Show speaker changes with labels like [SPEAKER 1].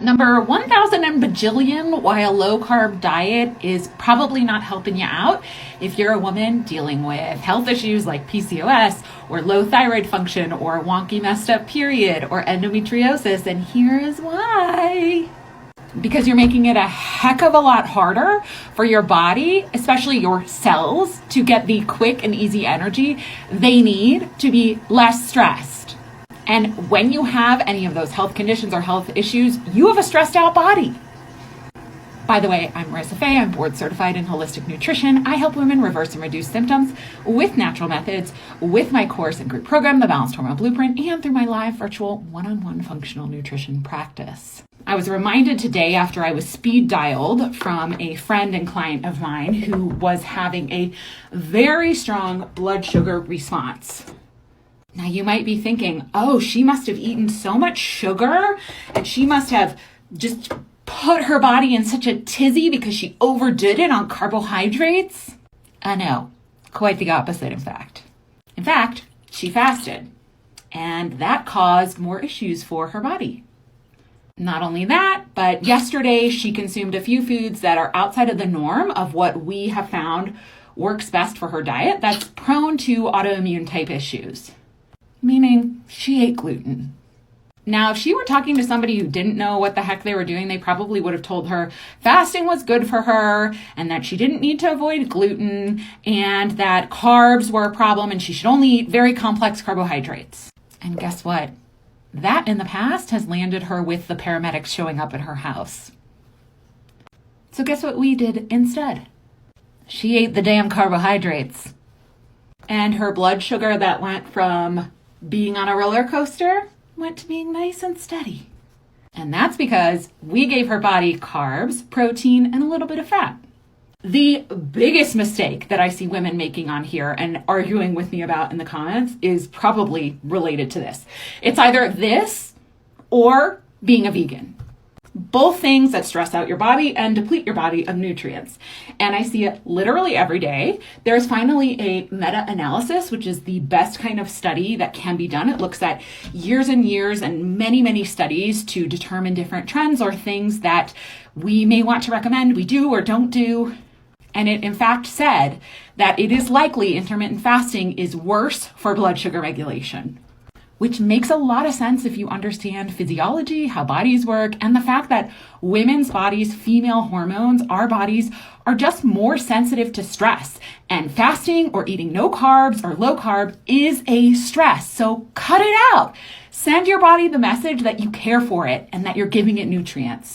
[SPEAKER 1] Number 1,000 and bajillion, why a low carb diet is probably not helping you out if you're a woman dealing with health issues like PCOS or low thyroid function or wonky messed up period or endometriosis. And here is why. Because you're making it a heck of a lot harder for your body, especially your cells, to get the quick and easy energy they need to be less stressed. And when you have any of those health conditions or health issues, you have a stressed out body. By the way, I'm Marissa Fay. I'm board certified in holistic nutrition. I help women reverse and reduce symptoms with natural methods, with my course and group program, The Balanced Hormone Blueprint, and through my live virtual one-on-one functional nutrition practice. I was reminded today after I was speed dialed from a friend and client of mine who was having a very strong blood sugar response. Now you might be thinking, oh, she must have eaten so much sugar and she must have just put her body in such a tizzy because she overdid it on carbohydrates. No, quite the opposite, in fact. In fact, she fasted, and that caused more issues for her body. Not only that, but yesterday she consumed a few foods that are outside of the norm of what we have found works best for her diet that's prone to autoimmune type issues. Meaning she ate gluten. Now, if she were talking to somebody who didn't know what the heck they were doing, they probably would have told her fasting was good for her and that she didn't need to avoid gluten and that carbs were a problem and she should only eat very complex carbohydrates. And guess what? That in the past has landed her with the paramedics showing up at her house. So guess what we did instead? She ate the damn carbohydrates. And her blood sugar that went from being on a roller coaster went to being nice and steady. And that's because we gave her body carbs, protein, and a little bit of fat. The biggest mistake that I see women making on here and arguing with me about in the comments is probably related to this. It's either this or being a vegan. Both things that stress out your body and deplete your body of nutrients. And I see it literally every day. There's finally a meta-analysis, which is the best kind of study that can be done. It looks at years and years and many, many studies to determine different trends or things that we may want to recommend we do or don't do. And it in fact said that it is likely intermittent fasting is worse for blood sugar regulation, which makes a lot of sense if you understand physiology, how bodies work, and the fact that women's bodies, female hormones, our bodies are just more sensitive to stress. And fasting or eating no carbs or low carb is a stress. So cut it out. Send your body the message that you care for it and that you're giving it nutrients.